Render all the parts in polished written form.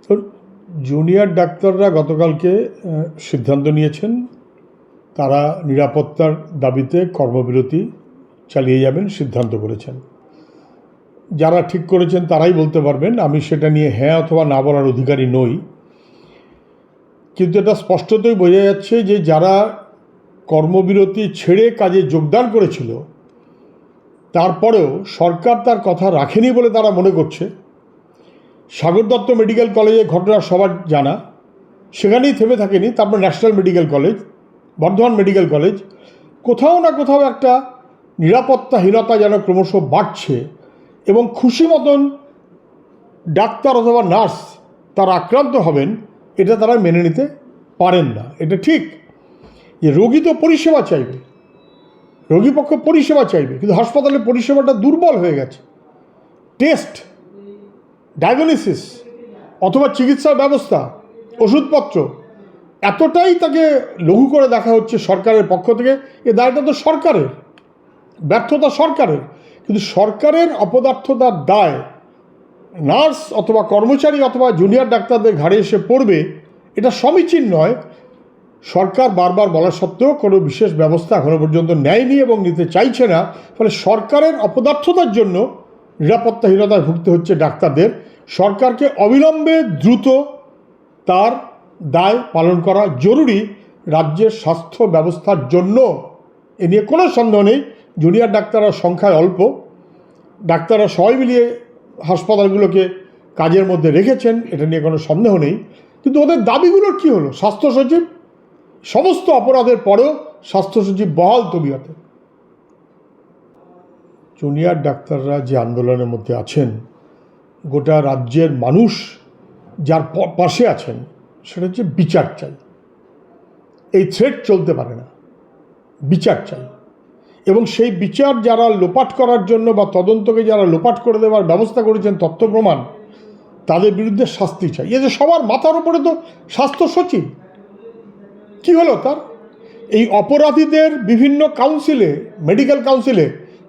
তো জুনিয়র ডাক্তাররা গতকালকে সিদ্ধান্ত নিয়েছেন তারা নিরাপত্তার দাবিতে কর্মবিরতি চালিয়ে যাবেন সিদ্ধান্ত করেছেন। যারা ঠিক করেছেন তারাই বলতে পারবেন, আমি সেটা নিয়ে হ্যাঁ অথবা না বলার অধিকারী নই। কিন্তু এটা স্পষ্টতই বোঝা যাচ্ছে যে যারা কর্মবিরতি ছেড়ে কাজে যোগদান করেছিল তারপরেও সরকার তার কথা রাখেনি বলে তারা মনে করছে। সাগর দত্ত মেডিকেল কলেজে ঘটনা সবার জানা, সেখানেই থেমে থাকেনি। তারপর national medical college, Bardhaman medical college, কোথাও না কোথাও একটা নিরাপত্তাহীনতা যেন ক্রমশ বাড়ছে এবং খুশি মতন ডাক্তার অথবা নার্স তারা আক্রান্ত হবেন এটা তারা মেনে নিতে পারেন না। এটা ঠিক যে রোগী তো পরিষেবা চাইবে, রোগীপক্ষ পরিষেবা চাইবে, কিন্তু হাসপাতালে পরিষেবাটা দুর্বল হয়ে গেছে। টেস্ট, ডায়াগনোসিস অথবা চিকিৎসার ব্যবস্থা, ওষুধপত্র এতটাই তাকে লঘু করে দেখা হচ্ছে সরকারের পক্ষ থেকে। এ দায়টা তো সরকারের, ব্যর্থতা সরকারের। কিন্তু সরকারের অপদার্থতার দায় নার্স অথবা কর্মচারী অথবা জুনিয়র ডাক্তারদের ঘাড়ে এসে পড়বে, এটা সমীচীন নয়। সরকার বারবার বলা সত্ত্বেও কোনো বিশেষ ব্যবস্থা এখনও পর্যন্ত নেয়নি এবং নিতে চাইছে না। ফলে সরকারের অপদার্থতার জন্য নিরাপত্তাহীনতায় ভুগতে হচ্ছে ডাক্তারদের। সরকারকে অবিলম্বে দ্রুত তার দায় পালন করা জরুরি রাজ্যের স্বাস্থ্য ব্যবস্থার জন্য। এ নিয়ে কোনো সন্দেহ নেই। জুনিয়র ডাক্তাররা সংখ্যায় অল্প, ডাক্তাররা সবাই মিলিয়ে হাসপাতালগুলোকে কাজের মধ্যে রেখেছেন, এটা নিয়ে কোনো সন্দেহ নেই। কিন্তু ওদের দাবিগুলোর কী হলো? স্বাস্থ্য সচিব সমস্ত অপরাধের পরেও স্বাস্থ্য সচিব বহাল তবিয়তে। জুনিয়র ডাক্তাররা যে আন্দোলনের মধ্যে আছেন, গোটা রাজ্যের মানুষ যার পাশে আছেন সেটা হচ্ছে বিচার চাই। এই থ্রেড চলতে পারে না, বিচার চাই। এবং সেই বিচার যারা লোপাট করার জন্য বা তদন্তকে যারা লোপাট করে দেওয়ার ব্যবস্থা করেছেন তথ্য প্রমাণ, তাদের বিরুদ্ধে শাস্তি চাই। এই যে সবার মাথার উপরে তো স্বাস্থ্য সচিব, কী হলো তার? এই অপরাধীদের বিভিন্ন কাউন্সিলে, মেডিকেল কাউন্সিলে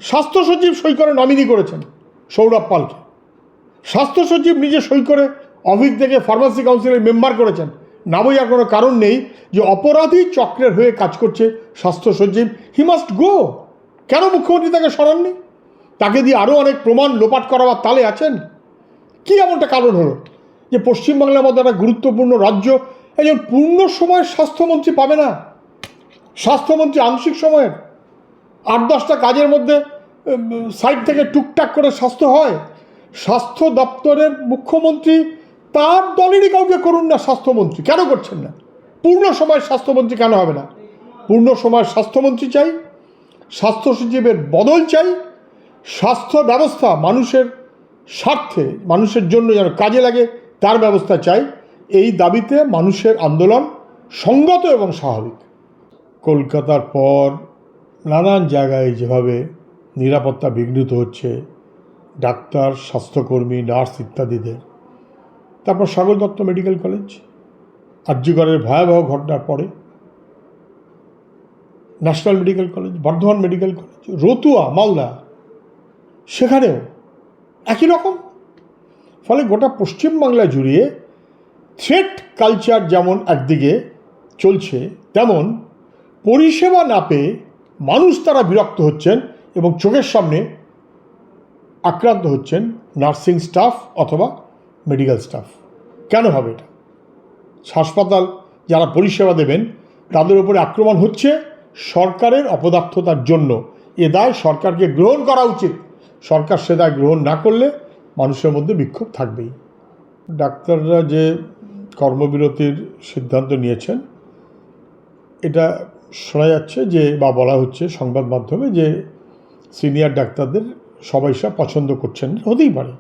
স্বাস্থ্য সচিব সই করে নমিনি করেছেন সৌরভ পালকে। স্বাস্থ্য সচিব নিজে সই করে অভিক থেকে ফার্মাসি কাউন্সিলের মেম্বার করেছেন। না বোঝার কোনো কারণ নেই যে অপরাধী চক্রের হয়ে কাজ করছে স্বাস্থ্য সচিব। He must go. কেন মুখ্যমন্ত্রী তাকে সরাননি? তাকে দিয়ে আরও অনেক প্রমাণ লোপাট করাবার তালে আছেন। কী এমনটা কারণ হলো যে পশ্চিমবাংলার মধ্যে একটা গুরুত্বপূর্ণ রাজ্য একজন পূর্ণ সময়ের স্বাস্থ্যমন্ত্রী পাবে না? স্বাস্থ্যমন্ত্রী আংশিক সময়ের 8-10টা কাজের মধ্যে সাইড থেকে টুকটাক করে স্বাস্থ্য হয়। স্বাস্থ্য দপ্তরের মুখ্যমন্ত্রী তার দলেরই কাউকে করুন না স্বাস্থ্যমন্ত্রী, কেন করছেন না? পূর্ণ সময়ের স্বাস্থ্যমন্ত্রী কেন হবে না? পূর্ণ সময়ের স্বাস্থ্যমন্ত্রী চাই, স্বাস্থ্য সচিবের বদল চাই। স্বাস্থ্য ব্যবস্থা মানুষের স্বার্থে, মানুষের জন্য যেন কাজে লাগে তার ব্যবস্থা চাই। এই দাবিতে মানুষের আন্দোলন সঙ্গত এবং স্বাভাবিক। কলকাতার পর নানান জায়গায় যেভাবে নিরাপত্তা বিঘ্নিত হচ্ছে ডাক্তার, স্বাস্থ্যকর্মী, নার্স ইত্যাদিদের, তারপর সাগর দত্ত মেডিকেল কলেজ, আরজিকরের ভয়াবহ ঘটনার পরে national medical college, Bardhaman medical college, Ratua, Malda, সেখানেও একই রকম। ফলে গোটা পশ্চিমবাংলা জুড়িয়ে থ্রেট কালচার যেমন একদিকে চলছে, তেমন পরিষেবা না পেয়ে মানুষ তারা বিরক্ত হচ্ছেন এবং চোখের সামনে আক্রান্ত হচ্ছেন নার্সিং স্টাফ অথবা মেডিকেল স্টাফ। কেন হবে এটা? হাসপাতাল যারা পরিষেবা দেবেন তাদের উপরে আক্রমণ হচ্ছে সরকারের অপদার্থতার জন্য। এ দায় সরকারকে গ্রহণ করা উচিত। সরকার সে দায় গ্রহণ না করলে মানুষের মধ্যে বিক্ষোভ থাকবেই। ডাক্তাররা যে কর্মবিরতির সিদ্ধান্ত নিয়েছেন, এটা শোনা যাচ্ছে যে, বা বলা হচ্ছে সংবাদ মাধ্যমে, যে সিনিয়র ডাক্তারদের সবাই সব পছন্দ করছেন। হতেই পারে,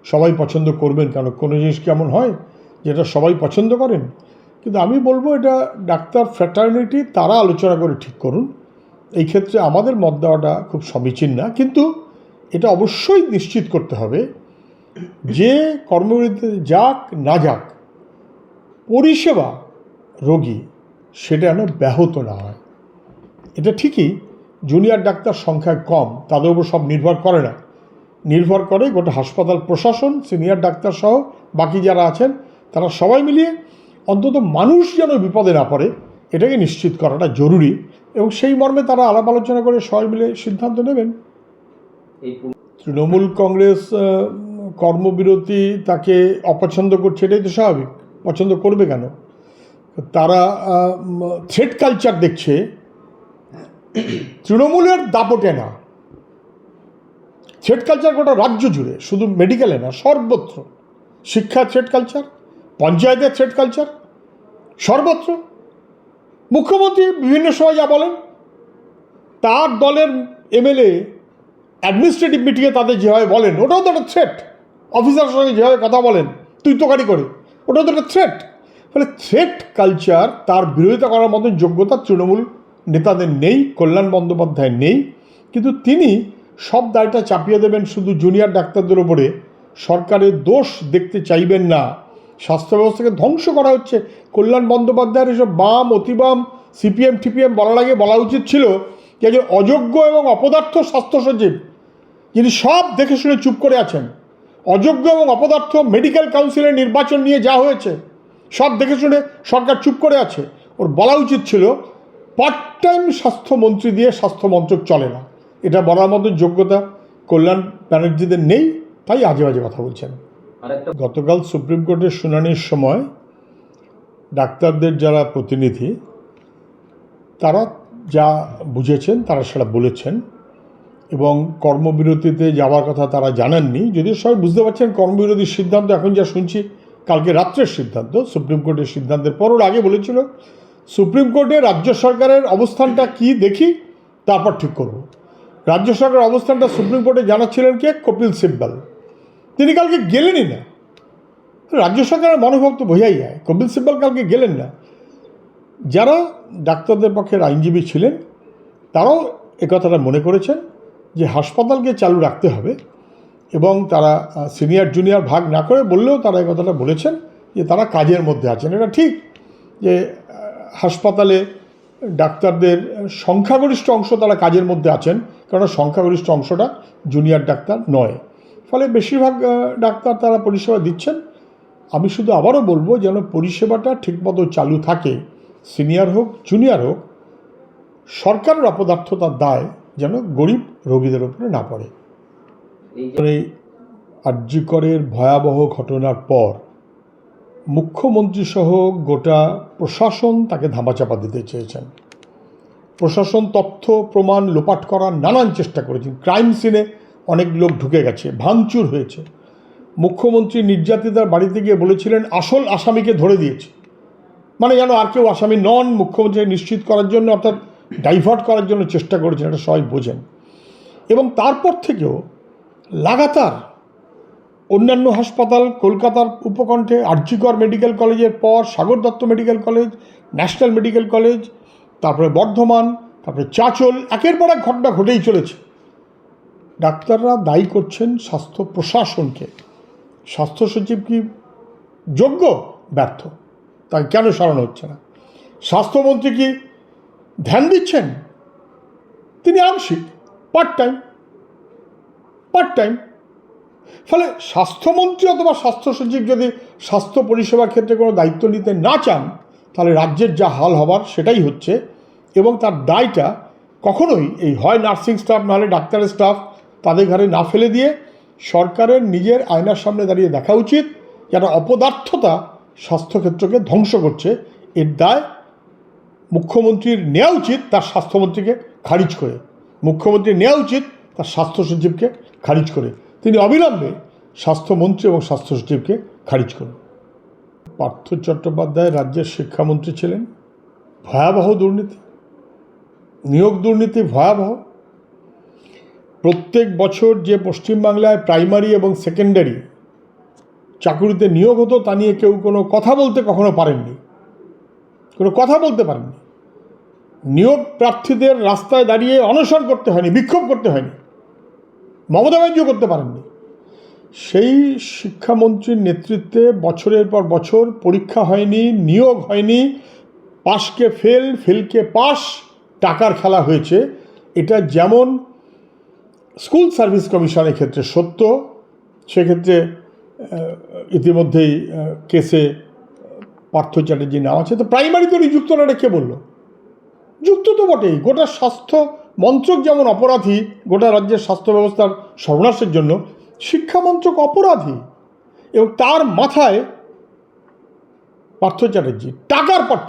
সবাই পছন্দ করবেন, কেন কোনো জিনিস কেমন হয় যেটা সবাই পছন্দ করেন? কিন্তু আমি বলবো এটা ডাক্তার ফ্র্যাটার্নিটি তারা আলোচনা করে ঠিক করুন। এই ক্ষেত্রে আমাদের মত দেওয়াটা খুব সমীচীন না। কিন্তু এটা অবশ্যই নিশ্চিত করতে হবে যে কর্মবিরতিতে যাক না যাক, পরিষেবা রোগী সেটা যেন ব্যাহত না হয়। এটা ঠিকই জুনিয়র ডাক্তার সংখ্যায় কম, তাদের উপর সব নির্ভর করে না, নির্ভর করে গোটা হাসপাতাল প্রশাসন, সিনিয়র ডাক্তার সহ বাকি যারা আছেন তারা সবাই মিলিয়ে অন্তত মানুষ যেন বিপদে না পড়ে এটাকে নিশ্চিত করাটা জরুরি, এবং সেই মর্মে তারা আলাপ আলোচনা করে সবাই মিলে সিদ্ধান্ত নেবেন। তৃণমূল কংগ্রেস কর্মবিরতি তাকে অপছন্দ করছে, এটাই তো স্বাভাবিক, পছন্দ করবে কেন? তারা থ্রেট কালচার দেখছে তৃণমূলের দাপটে না, থ্রেট কালচার গোটা রাজ্য জুড়ে, শুধু মেডিকেলে না, সর্বত্র। শিক্ষা থ্রেট কালচার, পঞ্চায়েতের থ্রেট কালচার, সর্বত্র। মুখ্যমন্ত্রী বিভিন্ন সময় যা বলেন, তার দলের এমএলএ অ্যাডমিনিস্ট্রেটিভ মিটিংয়ে তাদের যেভাবে বলেন, ওটাও তো একটা থ্রেট। অফিসারের সঙ্গে যেভাবে কথা বলেন তুই তোকারি করে, ওটাও তো একটা থ্রেট। ফলে থ্রেট কালচার, তার বিরোধিতা করার মতন যোগ্যতা তৃণমূল নেতাদের নেই, কল্যাণ বন্দ্যোপাধ্যায় নেই। কিন্তু তিনি সব দায়টা চাপিয়ে দেবেন শুধু জুনিয়র ডাক্তারদের ওপরে, সরকারের দোষ দেখতে চাইবেন না। স্বাস্থ্য ব্যবস্থাকে ধ্বংস করা হচ্ছে। কল্যাণ বন্দ্যোপাধ্যায়ের এসব বাম অতিবাম সিপিএম টিপিএম বলার আগে বলা উচিত ছিল যে একজন অযোগ্য এবং অপদার্থ স্বাস্থ্য সচিব, যিনি সব দেখে শুনে চুপ করে আছেন। অযোগ্য এবং অপদার্থ মেডিকেল কাউন্সিলের নির্বাচন নিয়ে যা হয়েছে সব দেখে শুনে সরকার চুপ করে আছে। ওর বলা উচিত ছিল পার্ট টাইম স্বাস্থ্যমন্ত্রী দিয়ে স্বাস্থ্যমন্ত্রক চলে না। এটা বলার মতো যোগ্যতা কল্যাণ ব্যানার্জিদের নেই, তাই আজে বাজে কথা বলছেন। গতকাল সুপ্রিম কোর্টের শুনানির সময় ডাক্তারদের যারা প্রতিনিধি তারা যা বুঝেছেন তারা সেটা বলেছেন, এবং কর্মবিরতিতে যাওয়ার কথা তারা জানাননি। যদিও সবাই বুঝতে পারছেন কর্মবিরতির সিদ্ধান্ত এখন যা শুনছি কালকে রাত্রের সিদ্ধান্ত, সুপ্রিম কোর্টের সিদ্ধান্তের পর। ওর আগে বলেছিল সুপ্রিম কোর্টে রাজ্য সরকারের অবস্থানটা কি দেখি তারপর ঠিক করব। রাজ্য সরকারের অবস্থানটা সুপ্রিম কোর্টে জানাচ্ছিলেন কে? কপিল সিব্বল। তিনি কালকে গেলেনই না। রাজ্য সরকারের মনোভাব তো বোঝাই যায়। কপিল সিব্বল কালকে গেলেন না। যারা ডাক্তারদের পক্ষের আইনজীবী ছিলেন তারাও একথাটা মনে করেছেন যে হাসপাতালকে চালু রাখতে হবে, এবং তারা সিনিয়র জুনিয়র ভাগ না করে বললেও তারা এই কথাটা বলেছেন যে তারা কাজের মধ্যে আছেন। এটা ঠিক যে হাসপাতালে ডাক্তারদের সংখ্যাগরিষ্ঠ অংশ তারা কাজের মধ্যে আছেন, কারণ সংখ্যাগরিষ্ঠ অংশটা জুনিয়র ডাক্তার নয়। ফলে বেশিরভাগ ডাক্তার তারা পরিষেবা দিচ্ছেন। আমি শুধু আবারও বলবো যেন পরিষেবাটা ঠিকমতো চালু থাকে, সিনিয়র হোক জুনিয়র হোক, সরকারের অপদার্থতার দায় যেন গরিব রোগীদের উপরে না পড়ে। এই আরজি করের ভয়াবহ ঘটনার পর মুখ্যমন্ত্রী সহ গোটা প্রশাসন তাকে ধামাচাপা দিতে চেয়েছেন। প্রশাসন তথ্য প্রমাণ লোপাট করার নানান চেষ্টা করেছেন। ক্রাইম সিনে অনেক লোক ঢুকে গেছে, ভাঙচুর হয়েছে। মুখ্যমন্ত্রী নির্যাতিতার বাড়িতে গিয়ে বলেছিলেন আসল আসামিকে ধরে দিয়েছে, মানে যেন আর কেউ আসামি নন, মুখ্যমন্ত্রী নিশ্চিত করার জন্য, অর্থাৎ ডাইভার্ট করার জন্য চেষ্টা করেছেন। এটা সবাই বোঝেন। এবং তারপর থেকেও লাগাতার অন্যান্য হাসপাতাল, কলকাতার উপকণ্ঠে আরজি কর মেডিকেল কলেজের পর Sagar Dutta medical college, national medical college, তারপরে বর্ধমান, তারপরে চাঁচল, একের পর এক ঘটনা ঘটেই চলেছে। ডাক্তাররা দায়ী করছেন স্বাস্থ্য প্রশাসনকে। স্বাস্থ্য সচিব কি যোগ্য? ব্যর্থ, তাই কেন সরানো হচ্ছে না? স্বাস্থ্যমন্ত্রী কি ধ্যান দিচ্ছেন? তিনি আংশিক, পার্ট টাইম। ফলে স্বাস্থ্যমন্ত্রী অথবা স্বাস্থ্য সচিব যদি স্বাস্থ্য পরিষেবার ক্ষেত্রে কোনো দায়িত্ব নিতে না চান, তাহলে রাজ্যের যা হাল হবার সেটাই হচ্ছে। এবং তার দায়টা কখনোই এই হয় নার্সিং স্টাফ নাহলে ডাক্তারের স্টাফ তাদের ঘাড়ে না ফেলে দিয়ে সরকারের নিজের আয়নার সামনে দাঁড়িয়ে দেখা উচিত যারা অপদার্থতা স্বাস্থ্যক্ষেত্রকে ধ্বংস করছে। এর দায় মুখ্যমন্ত্রীর নেওয়া উচিত তার স্বাস্থ্যমন্ত্রীকে খারিজ করে, মুখ্যমন্ত্রীর নেওয়া উচিত তার স্বাস্থ্য সচিবকে খারিজ করে। তিনি অবিলম্বে স্বাস্থ্যমন্ত্রী এবং স্বাস্থ্য সচিবকে খারিজ করুন। পার্থ চট্টোপাধ্যায় রাজ্যের শিক্ষামন্ত্রী ছিলেন। ভয়াবহ দুর্নীতি, নিয়োগ দুর্নীতি ভয়াবহ। প্রত্যেক বছর যে পশ্চিমবাংলায় প্রাইমারি এবং সেকেন্ডারি চাকুরিতে নিয়োগ হতো তা নিয়ে কেউ কোনো কথা বলতে কখনো পারেননি, কোনো কথা বলতে পারেননি। নিয়োগ প্রার্থীদের রাস্তায় দাঁড়িয়ে অনশন করতে হয়নি, বিক্ষোভ করতে হয়নি, মমতা ব্যানার্জিও করতে পারেননি। সেই শিক্ষামন্ত্রীর নেতৃত্বে বছরের পর বছর পরীক্ষা হয়নি, নিয়োগ হয়নি, পাশকে ফেল, ফেলকে পাস, টাকার খেলা হয়েছে। এটা যেমন স্কুল সার্ভিস কমিশনের ক্ষেত্রে সত্য, সেক্ষেত্রে ইতিমধ্যেই কেসে পার্থ চ্যাটার্জির নাম আছে। তো প্রাইমারি তো যুক্ত না, কে বলল? যুক্ত তো বটেই। গোটা স্বাস্থ্য মন্ত্রক যেমন অপরাধী গোটা রাজ্যের স্বাস্থ্য ব্যবস্থার সর্বনাশের জন্য, শিক্ষা মন্ত্রক অপরাধী। এবং তার মাথায় পার্থ চ্যাটার্জি টাকার পর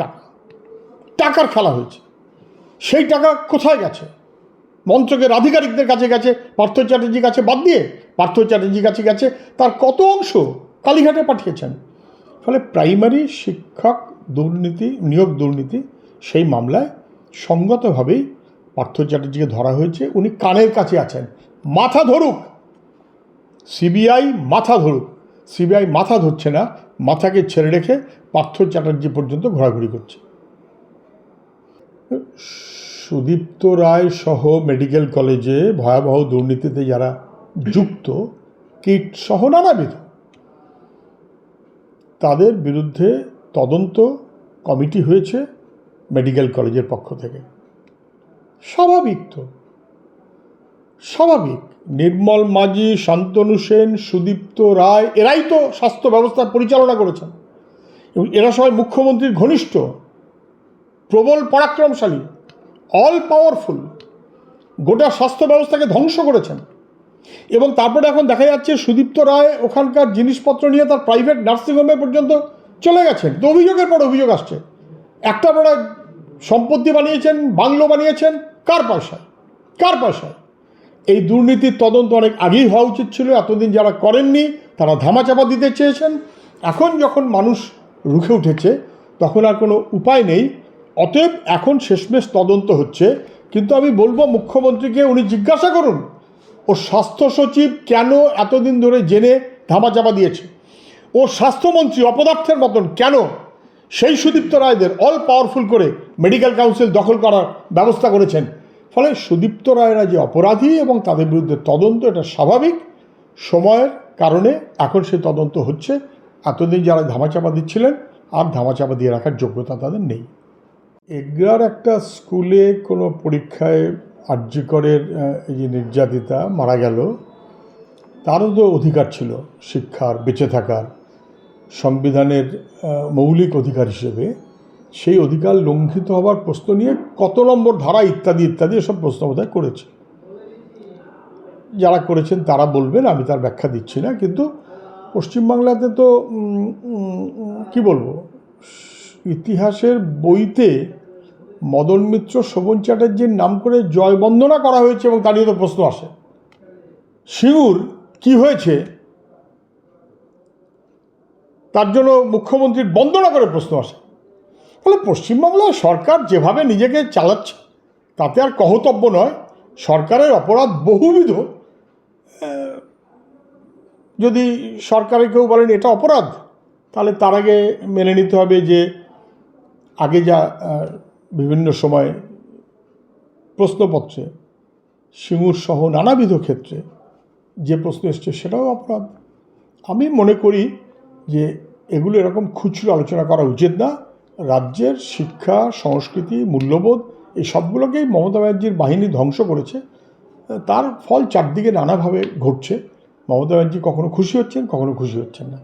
টাকার খেলা হয়েছে। সেই টাকা কোথায় গেছে? মন্ত্রকের আধিকারিকদের কাছে গেছে, পার্থ চ্যাটার্জির কাছে বাদ দিয়ে পার্থ চ্যাটার্জির কাছে গেছে তার কত অংশ কালীঘাটে পাঠিয়েছেন। ফলে প্রাইমারি শিক্ষক দুর্নীতি, নিয়োগ দুর্নীতি, সেই মামলায় সঙ্গতভাবেই পার্থ চ্যাটার্জিকে ধরা হয়েছে। উনি কানের কাছে আছেন। মাথা ধরুক সিবিআই, মাথা ধরুক। সিবিআই মাথা ধরছে না, মাথাকে ছেড়ে রেখে পার্থ চ্যাটার্জি পর্যন্ত ঘোরাঘুরি করছে। সুদীপ্ত রায় সহ মেডিকেল কলেজে ভয়াবহ দুর্নীতিতে যারা যুক্ত, কিট সহ নানাবিধ, তাদের বিরুদ্ধে তদন্ত কমিটি হয়েছে মেডিকেল কলেজের পক্ষ থেকে। স্বাভাবিক তো, স্বাভাবিক। নির্মল মাঝি, শান্তনু সেন, সুদীপ্ত রায়, এরাই তো স্বাস্থ্য ব্যবস্থা পরিচালনা করেছেন এবং এরা সবাই মুখ্যমন্ত্রীর ঘনিষ্ঠ, প্রবল পরাক্রমশালী, অল পাওয়ারফুল, গোটা স্বাস্থ্য ব্যবস্থাকে ধ্বংস করেছেন। এবং তারপরে এখন দেখা যাচ্ছে সুদীপ্ত রায় ওখানকার জিনিসপত্র নিয়ে তার প্রাইভেট নার্সিংহোমে পর্যন্ত চলে গেছেন। তো অভিযোগের পর অভিযোগ আসছে। একটা বড় সম্পত্তি বানিয়েছেন, বাংলো বানিয়েছেন, কার পয়সায়? কার পয়সায়? এই দুর্নীতির তদন্ত অনেক আগেই হওয়া উচিত ছিল। এতদিন যারা করেননি তারা ধামাচাপা দিতে চেয়েছেন। এখন যখন মানুষ রুখে উঠেছে তখন আর কোনো উপায় নেই। অতএব এখন শেষমেশ তদন্ত হচ্ছে। কিন্তু আমি বলবো মুখ্যমন্ত্রীকে, উনি জিজ্ঞাসা করুন ও স্বাস্থ্য সচিব কেন এতদিন ধরে জেনে ধামাচাপা দিয়েছে। ও স্বাস্থ্যমন্ত্রী অপদার্থের মতন কেন সেই সুদীপ্ত রায়দের অল পাওয়ারফুল করে মেডিকেল কাউন্সিল দখল করার ব্যবস্থা করেছেন। ফলে সুদীপ্ত রায়রা যে অপরাধী এবং তাদের বিরুদ্ধে তদন্ত, এটা স্বাভাবিক। সময়ের কারণে এখন সেই তদন্ত হচ্ছে। এতদিন যারা ধামাচাপা দিচ্ছিলেন আর ধামাচাপা দিয়ে রাখার যোগ্যতা তাদের নেই। এগরার একটা স্কুলে কোনো পরীক্ষায় আরজিকরের এই যে নির্যাতিতা মারা গেল, তারও তো অধিকার ছিল শিক্ষার, বেঁচে থাকার, সংবিধানের মৌলিক অধিকার হিসেবে। সেই অধিকার লঙ্ঘিত হওয়ার প্রশ্ন নিয়ে কত নম্বর ধারা ইত্যাদি ইত্যাদি এসব প্রশ্ন বোধহয় করেছে। যারা করেছেন তারা বলবেন, আমি তার ব্যাখ্যা দিচ্ছি না। কিন্তু পশ্চিমবাংলাতে তো কি বলবো, ইতিহাসের বইতে মদন মিত্র, শোভন চ্যাটার্জির নাম করে জয় বন্দনা করা হয়েছে এবং তার নিয়ে তো প্রশ্ন আসে। সিঙ্গুর কি হয়েছে তার জন্য মুখ্যমন্ত্রীর বন্দনা করে প্রশ্ন আসে। ফলে পশ্চিমবাংলায় সরকার যেভাবে নিজেকে চালাচ্ছে তাতে আর কহতব্য নয়। সরকারের অপরাধ বহুবিধ। যদি সরকারে কেউ বলেন এটা অপরাধ, তাহলে তার আগে মেনে নিতে হবে যে আগে যা বিভিন্ন সময় প্রশ্নপত্রে সিঙ্গুর সহ নানাবিধ ক্ষেত্রে যে প্রশ্ন এসছে সেটাও অপরাধ। আমি মনে করি যে এগুলো এরকম খুচরো আলোচনা করা উচিত না। রাজ্যের শিক্ষা, সংস্কৃতি, মূল্যবোধ এই সবগুলোকেই মমতা ব্যানার্জির বাহিনী ধ্বংস করেছে। তার ফল চারদিকে নানাভাবে ঘটছে। মমতা ব্যানার্জি কখনো খুশি হচ্ছেন, কখনো খুশি হচ্ছেন না।